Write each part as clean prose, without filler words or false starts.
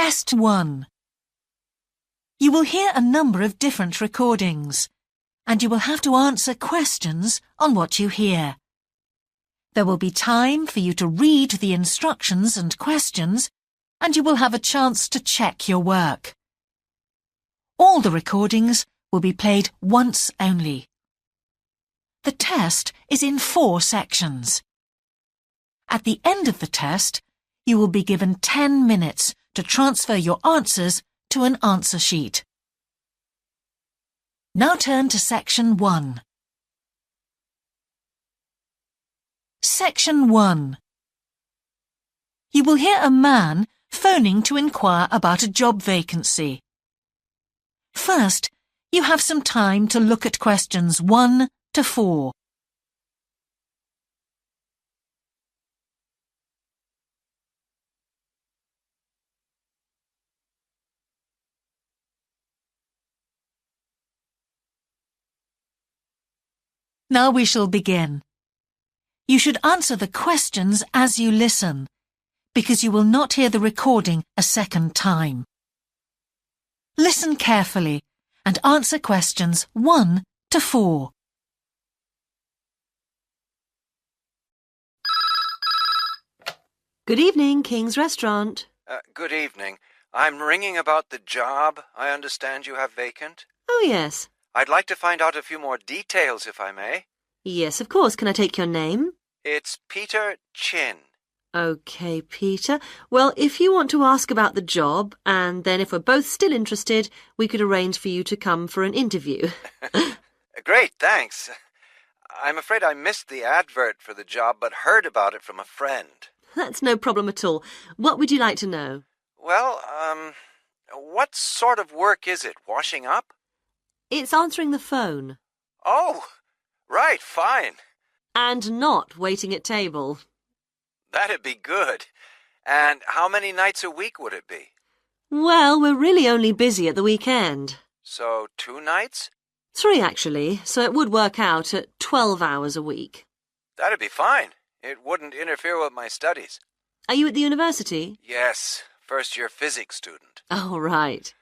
Test 1. You will hear a number of different recordings, and you will have to answer questions on what you hear. There will be time for you to read the instructions and questions, and you will have a chance to check your work. All the recordings will be played once only. The test is in 4 sections. At the end of the test, you will be given 10 minutes to transfer your answers to an answer sheet. Now turn to Section 1. Section 1. You will hear a man phoning to inquire about a job vacancy. First, you have some time to look at questions 1 to 4. Now we shall begin. You should answer the questions as you listen, because you will not hear the recording a second time. Listen carefully and answer questions 1 to 4. Good evening, King's Restaurant. Good evening. I'm ringing about the job I understand you have vacant. Oh, yes. I'd like to find out a few more details, if I may. Yes, of course. Can I take your name? It's Peter Chin. OK, Peter. Well, if you want to ask about the job, and then if we're both still interested, we could arrange for you to come for an interview. Great, thanks. I'm afraid I missed the advert for the job, but heard about it from a friend. That's no problem at all. What would you like to know? Well, what sort of work is it? Washing up? It's answering the phone. Oh, right, fine. And not waiting at table. That'd be good. And how many nights a week would it be? Well, we're really only busy at the weekend. So 2 nights? 3, actually, so it would work out at 12 hours a week. That'd be fine. It wouldn't interfere with my studies. Are you at the university? Yes, first-year physics student. Oh, right.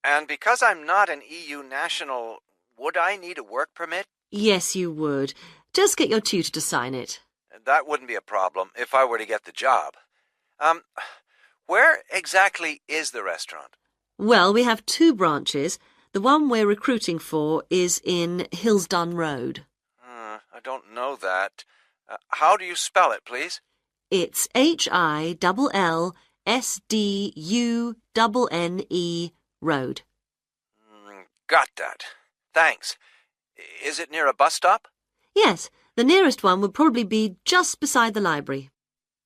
And because I'm not an EU national, would I need a work permit? Yes, you would. Just get your tutor to sign it. That wouldn't be a problem if I were to get the job. Where exactly is the restaurant? Well, we have 2 branches. The one we're recruiting for is in Hillsdon Road. I don't know that. How do you spell it, please? It's HILLSDUNNE Road. Got that. Thanks. Is it near a bus stop? Yes, the nearest one would probably be just beside the library.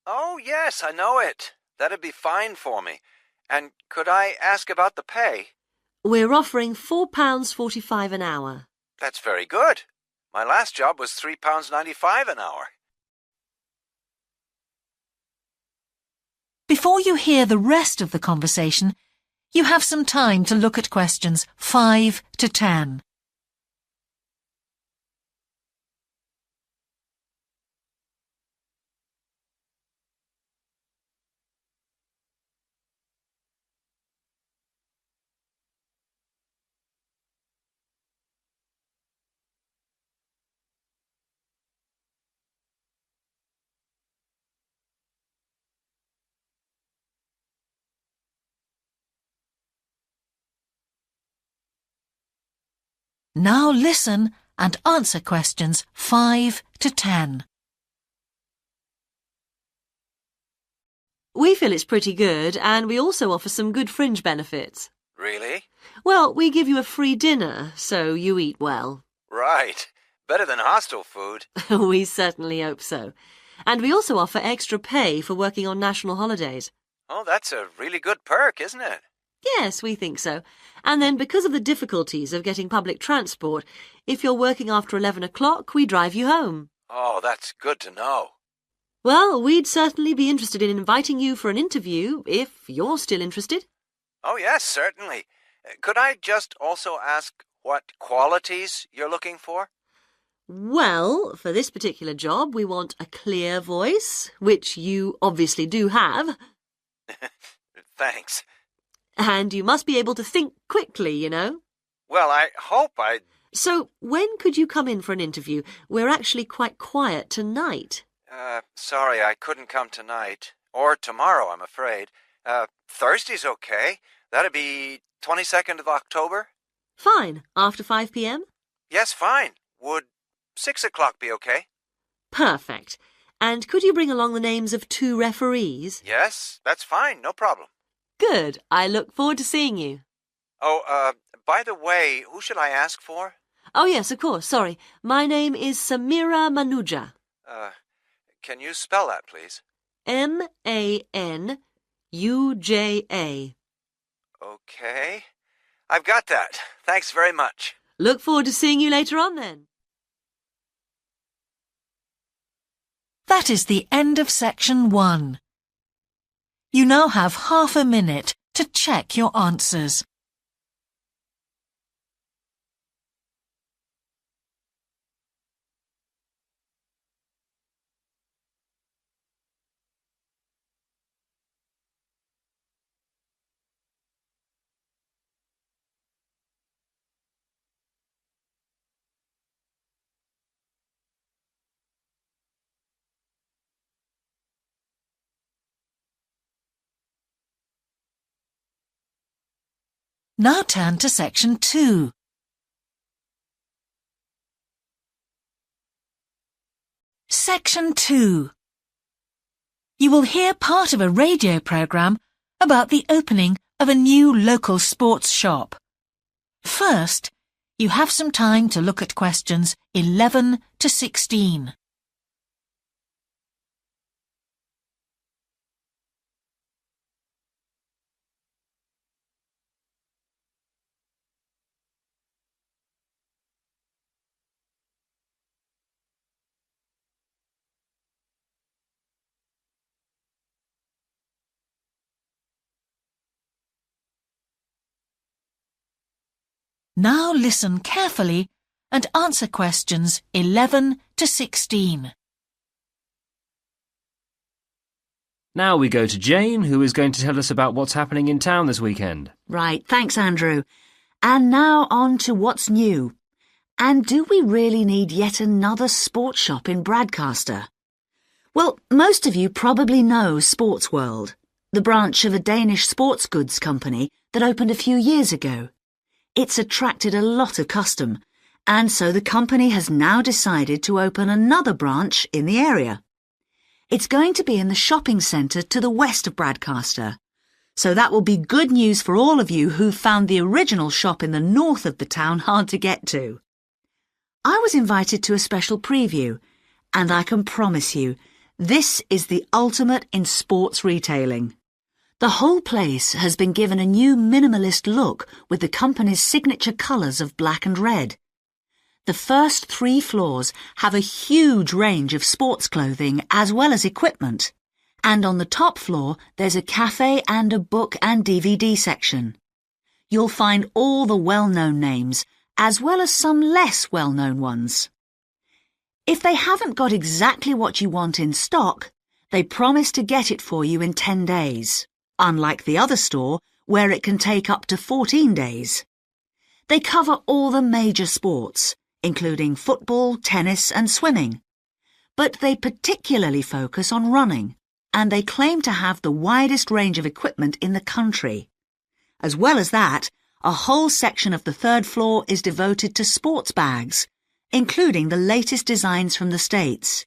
Oh, yes, I know it. That'd be fine for me. And could I ask about the pay? We're offering £4.45 an hour. That's very good. My last job was £3.95 an hour. Before you hear the rest of the conversation, you have some time to look at questions 5 to 10. Now listen and answer questions 5 to 10. We feel it's pretty good, and we also offer some good fringe benefits. Really? Well, we give you a free dinner, so you eat well. Right. Better than hostel food. We certainly hope so. And we also offer extra pay for working on national holidays. Oh, that's a really good perk, isn't it? Yes, we think so. And then because of the difficulties of getting public transport, if you're working after 11 o'clock, we drive you home. Oh, that's good to know. Well, we'd certainly be interested in inviting you for an interview, if you're still interested. Oh, yes, certainly. Could I just also ask what qualities you're looking for? Well, for this particular job, we want a clear voice, which you obviously do have. thanks. And you must be able to think quickly, you know. Well, I hope I... So, when could you come in for an interview? We're actually quite quiet tonight. Sorry, I couldn't come tonight. Or tomorrow, I'm afraid. Thursday's okay. That'd be 22nd of October? Fine. After 5 p.m.? Yes, fine. Would 6 o'clock be okay? Perfect. And could you bring along the names of 2 referees? Yes, that's fine. No problem. Good. I look forward to seeing you. Oh, by the way, who should I ask for? Oh, yes, of course. Sorry. My name is Samira Manuja. Can you spell that, please? Manuja. Okay. I've got that. Thanks very much. Look forward to seeing you later on, then. That is the end of section 1. You now have half a minute to check your answers. Now turn to section 2. Section 2. You will hear part of a radio programme about the opening of a new local sports shop. First, you have some time to look at questions 11 to 16. Now listen carefully and answer questions 11 to 16. Now we go to Jane, who is going to tell us about what's happening in town this weekend. Right, thanks, Andrew. And now on to what's new. And do we really need yet another sports shop in Bradcaster? Well, most of you probably know Sports World, the branch of a Danish sports goods company that opened a few years ago. It's attracted a lot of custom, and so the company has now decided to open another branch in the area. It's going to be in the shopping centre to the west of Bradcaster, so that will be good news for all of you who found the original shop in the north of the town hard to get to. I was invited to a special preview, and I can promise you, this is the ultimate in sports retailing. The whole place has been given a new minimalist look with the company's signature colours of black and red. The first 3 floors have a huge range of sports clothing as well as equipment. And on the top floor, there's a cafe and a book and DVD section. You'll find all the well-known names, as well as some less well-known ones. If they haven't got exactly what you want in stock, they promise to get it for you in 10 days. Unlike the other store, where it can take up to 14 days. They cover all the major sports, including football, tennis and swimming. But they particularly focus on running, and they claim to have the widest range of equipment in the country. As well as that, a whole section of the 3rd floor is devoted to sports bags, including the latest designs from the States.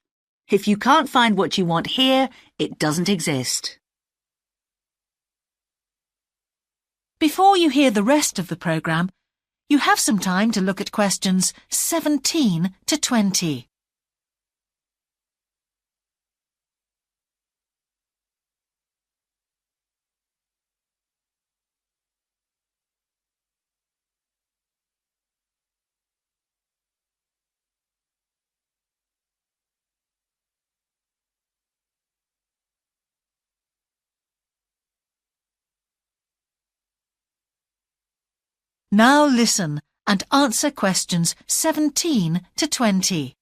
If you can't find what you want here, it doesn't exist. Before you hear the rest of the programme, you have some time to look at questions 17 to 20. Now listen and answer questions 17 to 20.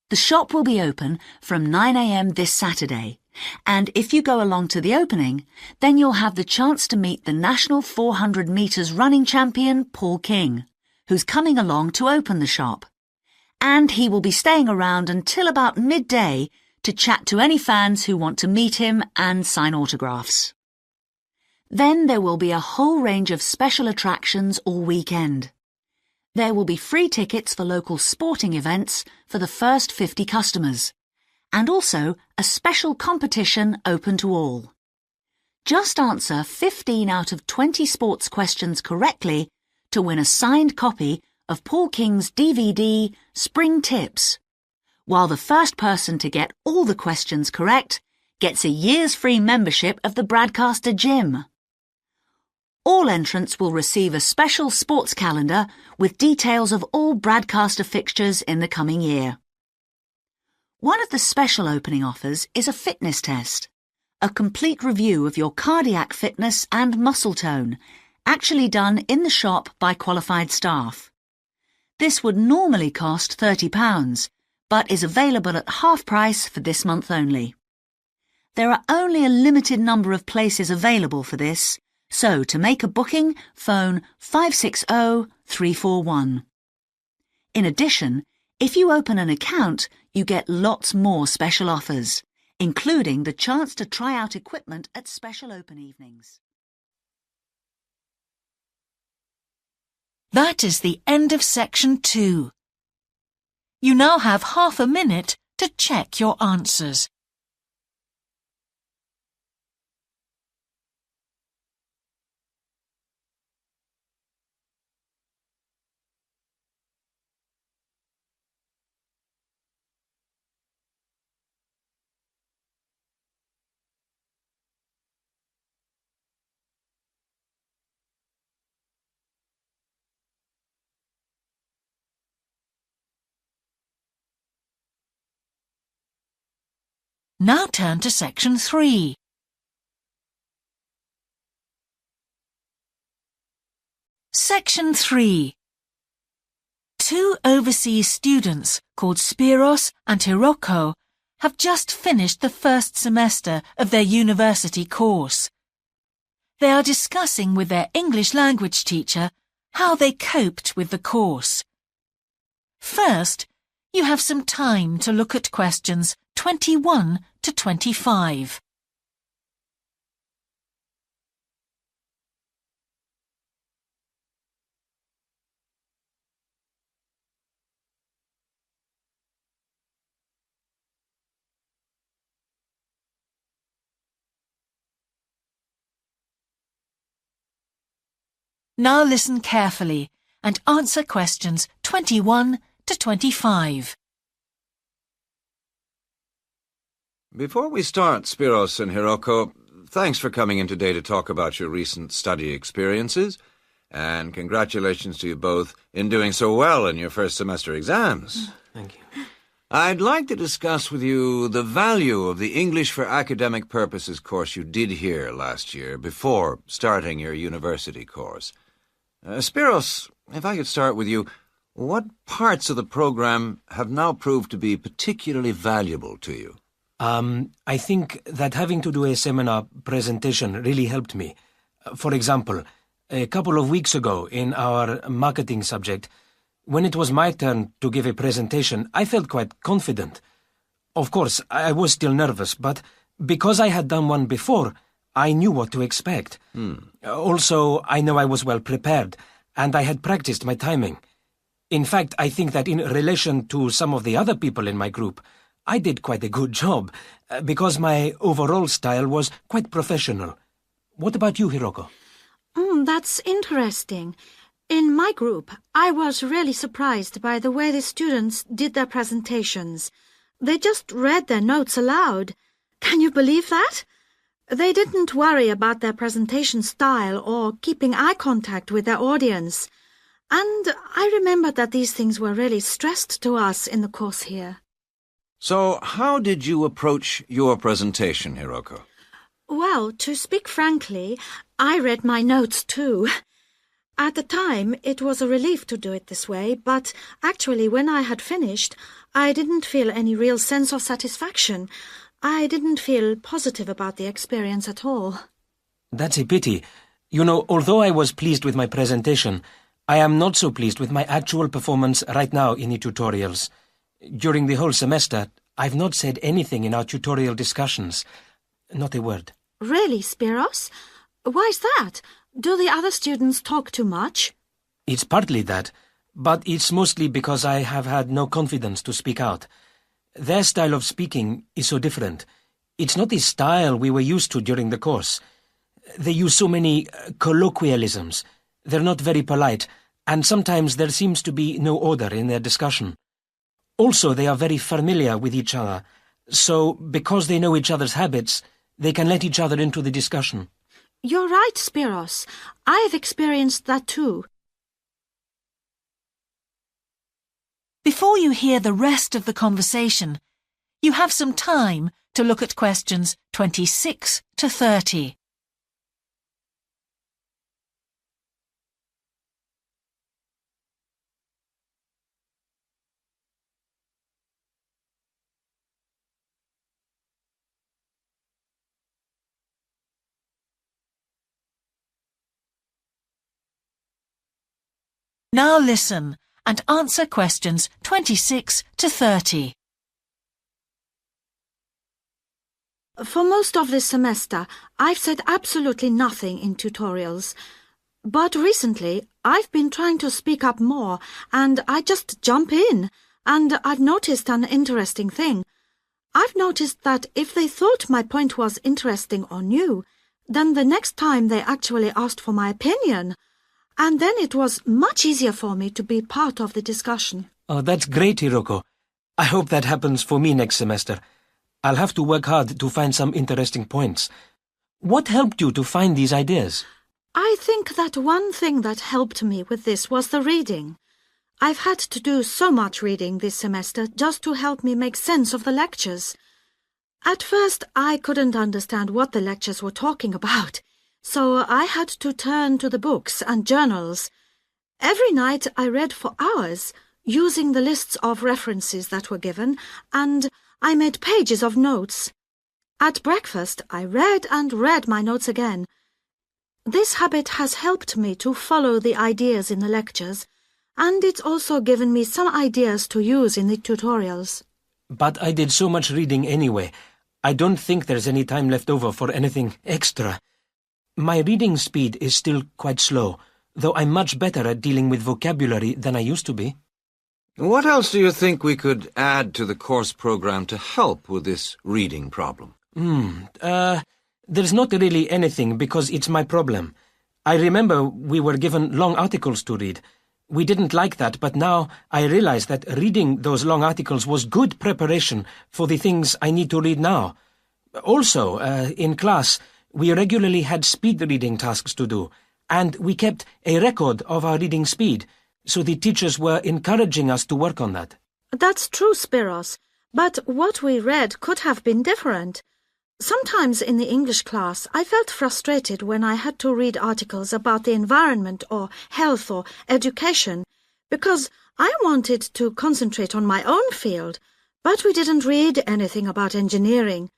The shop will be open from 9 a.m. this Saturday, And if you go along to the opening, then you'll have the chance to meet the national 400 metres running champion, Paul King, who's coming along to open the shop. And he will be staying around until about midday to chat to any fans who want to meet him and sign autographs. Then there will be a whole range of special attractions all weekend. There will be free tickets for local sporting events for the first 50 customers, and also a special competition open to all. Just answer 15 out of 20 sports questions correctly to win a signed copy of Paul King's DVD, Spring Tips, while the first person to get all the questions correct gets a year's free membership of the Broadcaster Gym. All entrants will receive a special sports calendar with details of all Broadcaster fixtures in the coming year. One of the special opening offers is a fitness test, a complete review of your cardiac fitness and muscle tone, actually done in the shop by qualified staff. This would normally cost £30, but is available at half price for this month only. There are only a limited number of places available for this, so to make a booking, phone 560 341. In addition, if you open an account, you get lots more special offers, including the chance to try out equipment at special open evenings. That is the end of section 2. You now have half a minute to check your answers. Now turn to section 3. Section 3. Two overseas students called Spiros and Hiroko have just finished the first semester of their university course. They are discussing with their English language teacher how they coped with the course. First, you have some time to look at questions 21 to 25. Now listen carefully and answer questions 21 to 25. Before we start, Spiros and Hiroko, thanks for coming in today to talk about your recent study experiences, and congratulations to you both in doing so well in your first semester exams. Thank you. I'd like to discuss with you the value of the English for Academic Purposes course you did here last year before starting your university course. Spiros, if I could start with you, what parts of the program have now proved to be particularly valuable to you? I think that having to do a seminar presentation really helped me. For example, a couple of weeks ago in our marketing subject, when it was my turn to give a presentation, I felt quite confident. Of course, I was still nervous, but because I had done one before, I knew what to expect. Also, I know I was well prepared, and I had practiced my timing. In fact, I think that in relation to some of the other people in my group, I did quite a good job, because my overall style was quite professional. What about you, Hiroko? That's interesting. In my group, I was really surprised by the way the students did their presentations. They just read their notes aloud. Can you believe that? They didn't worry about their presentation style or keeping eye contact with their audience. And I remember that these things were really stressed to us in the course here. So, how did you approach your presentation, Hiroko? Well, to speak frankly, I read my notes too. At the time, it was a relief to do it this way, but actually when I had finished, I didn't feel any real sense of satisfaction. I didn't feel positive about the experience at all. That's a pity. You know, although I was pleased with my presentation, I am not so pleased with my actual performance right now in the tutorials. During the whole semester, I've not said anything in our tutorial discussions. Not a word. Really, Spiros? Why's that? Do the other students talk too much? It's partly that, but it's mostly because I have had no confidence to speak out. Their style of speaking is so different. It's not the style we were used to during the course. They use so many colloquialisms. They're not very polite, and sometimes there seems to be no order in their discussion. Also, they are very familiar with each other, so because they know each other's habits, they can let each other into the discussion. You're right, Spiros. I've experienced that too. Before you hear the rest of the conversation, you have some time to look at questions 26 to 30. Now listen and answer questions 26 to 30. For most of this semester, I've said absolutely nothing in tutorials. But recently, I've been trying to speak up more, and I just jump in, and I've noticed an interesting thing. I've noticed that if they thought my point was interesting or new, then the next time they actually asked for my opinion. And then it was much easier for me to be part of the discussion. Oh, that's great, Hiroko. I hope that happens for me next semester. I'll have to work hard to find some interesting points. What helped you to find these ideas? I think that one thing that helped me with this was the reading. I've had to do so much reading this semester just to help me make sense of the lectures. At first, I couldn't understand what the lectures were talking about, so I had to turn to the books and journals. Every night I read for hours, using the lists of references that were given, and I made pages of notes. At breakfast, I read and read my notes again. This habit has helped me to follow the ideas in the lectures, and it's also given me some ideas to use in the tutorials. But I did so much reading anyway. I don't think there's any time left over for anything extra. My reading speed is still quite slow, though I'm much better at dealing with vocabulary than I used to be. What else do you think we could add to the course program to help with this reading problem? There's not really anything because it's my problem. I remember we were given long articles to read. We didn't like that, but now I realize that reading those long articles was good preparation for the things I need to read now. Also, in class, we regularly had speed reading tasks to do, and we kept a record of our reading speed, so the teachers were encouraging us to work on that. That's true, Spiros, but what we read could have been different. Sometimes in the English class, I felt frustrated when I had to read articles about the environment or health or education, because I wanted to concentrate on my own field, but we didn't read anything about engineering.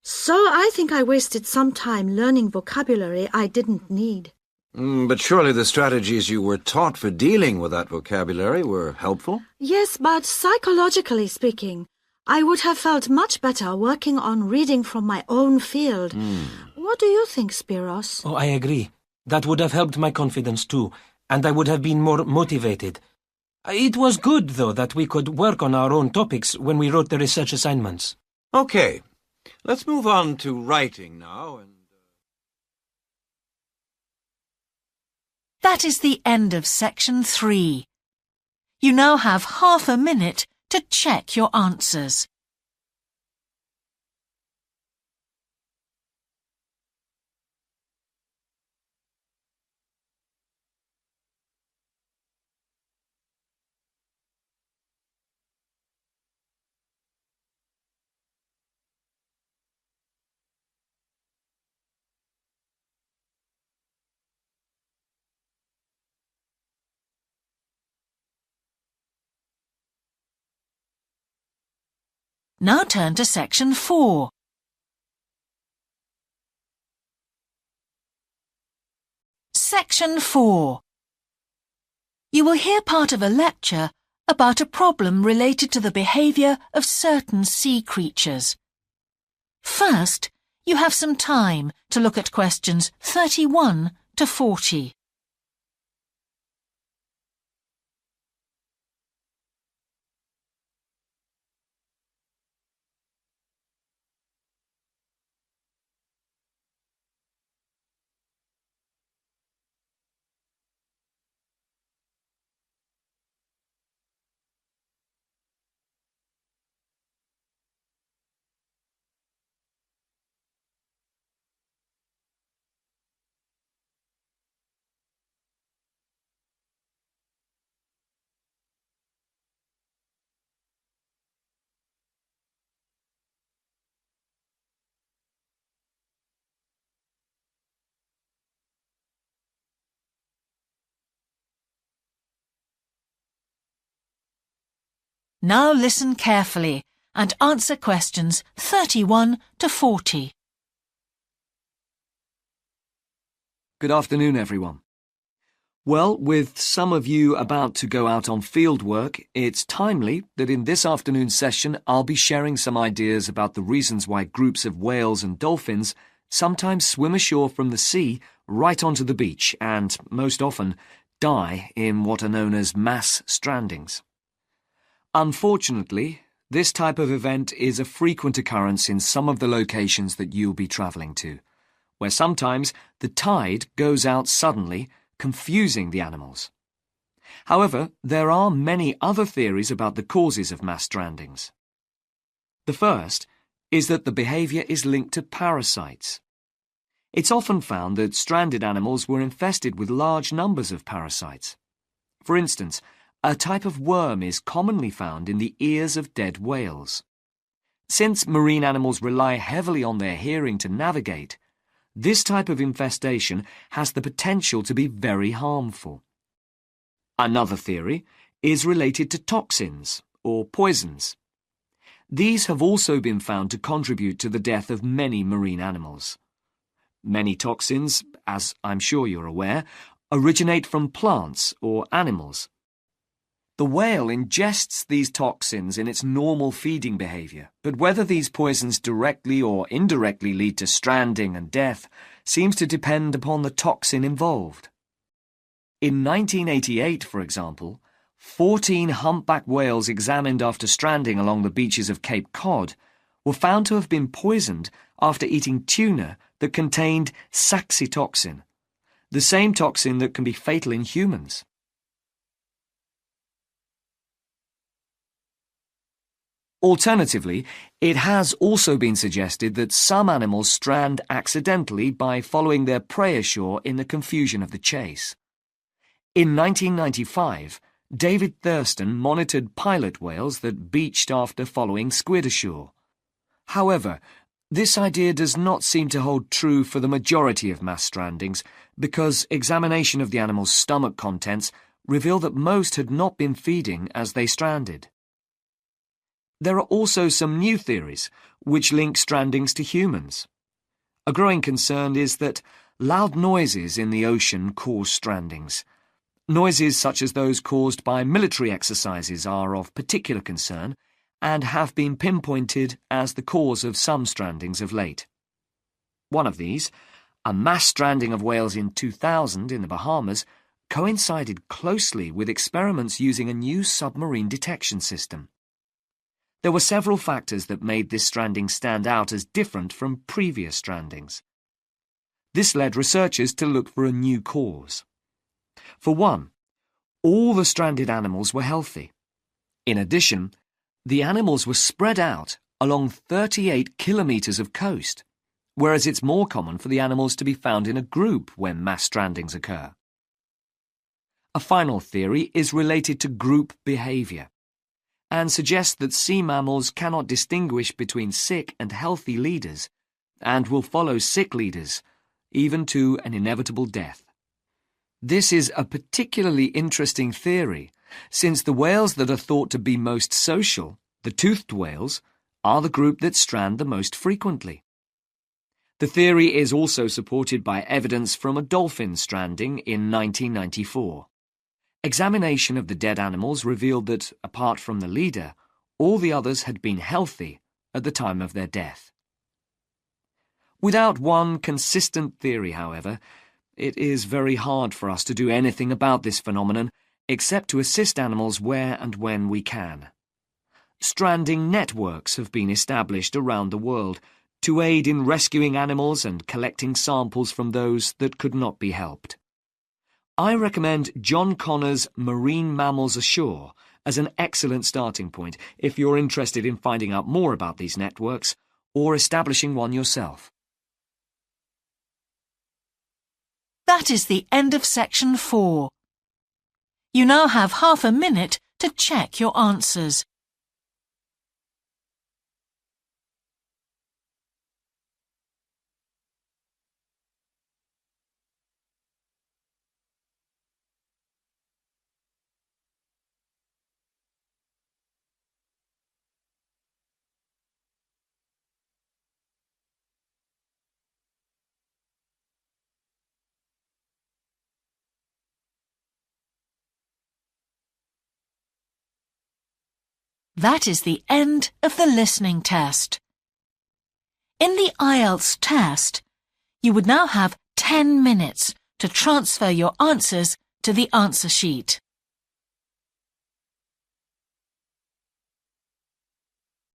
So I think I wasted some time learning vocabulary I didn't need. But surely the strategies you were taught for dealing with that vocabulary were helpful? Yes, but psychologically speaking, I would have felt much better working on reading from my own field. What do you think, Spiros? Oh, I agree. That would have helped my confidence too, and I would have been more motivated. It was good, though, that we could work on our own topics when we wrote the research assignments. Okay, let's move on to writing now. That is the end of section 3. You now have half a minute to check your answers. Now turn to section 4. Section 4. You will hear part of a lecture about a problem related to the behaviour of certain sea creatures. First, you have some time to look at questions 31 to 40. Now listen carefully and answer questions 31 to 40. Good afternoon, everyone. Well, with some of you about to go out on field work, it's timely that in this afternoon's session I'll be sharing some ideas about the reasons why groups of whales and dolphins sometimes swim ashore from the sea right onto the beach and, most often, die in what are known as mass strandings. Unfortunately, this type of event is a frequent occurrence in some of the locations that you'll be travelling to, where sometimes the tide goes out suddenly, confusing the animals. However, there are many other theories about the causes of mass strandings. The first is that the behaviour is linked to parasites. It's often found that stranded animals were infested with large numbers of parasites. For instance, a type of worm is commonly found in the ears of dead whales. Since marine animals rely heavily on their hearing to navigate, this type of infestation has the potential to be very harmful. Another theory is related to toxins, or poisons. These have also been found to contribute to the death of many marine animals. Many toxins, as I'm sure you're aware, originate from plants or animals. The whale ingests these toxins in its normal feeding behaviour, but whether these poisons directly or indirectly lead to stranding and death seems to depend upon the toxin involved. In 1988, for example, 14 humpback whales examined after stranding along the beaches of Cape Cod were found to have been poisoned after eating tuna that contained saxitoxin, the same toxin that can be fatal in humans. Alternatively, it has also been suggested that some animals strand accidentally by following their prey ashore in the confusion of the chase. In 1995, David Thurston monitored pilot whales that beached after following squid ashore. However, this idea does not seem to hold true for the majority of mass strandings because examination of the animal's stomach contents revealed that most had not been feeding as they stranded. There are also some new theories which link strandings to humans. A growing concern is that loud noises in the ocean cause strandings. Noises such as those caused by military exercises are of particular concern and have been pinpointed as the cause of some strandings of late. One of these, a mass stranding of whales in 2000 in the Bahamas, coincided closely with experiments using a new submarine detection system. There were several factors that made this stranding stand out as different from previous strandings. This led researchers to look for a new cause. For one, all the stranded animals were healthy. In addition, the animals were spread out along 38 kilometres of coast, whereas it's more common for the animals to be found in a group when mass strandings occur. A final theory is related to group behaviour, and suggests that sea mammals cannot distinguish between sick and healthy leaders, and will follow sick leaders, even to an inevitable death. This is a particularly interesting theory, since the whales that are thought to be most social, the toothed whales, are the group that strand the most frequently. The theory is also supported by evidence from a dolphin stranding in 1994. Examination of the dead animals revealed that, apart from the leader, all the others had been healthy at the time of their death. Without one consistent theory, however, it is very hard for us to do anything about this phenomenon except to assist animals where and when we can. Stranding networks have been established around the world to aid in rescuing animals and collecting samples from those that could not be helped. I recommend John Connor's Marine Mammals Ashore as an excellent starting point if you're interested in finding out more about these networks or establishing one yourself. That is the end of section 4. You now have half a minute to check your answers. That is the end of the listening test. In the IELTS test, you would now have 10 minutes to transfer your answers to the answer sheet.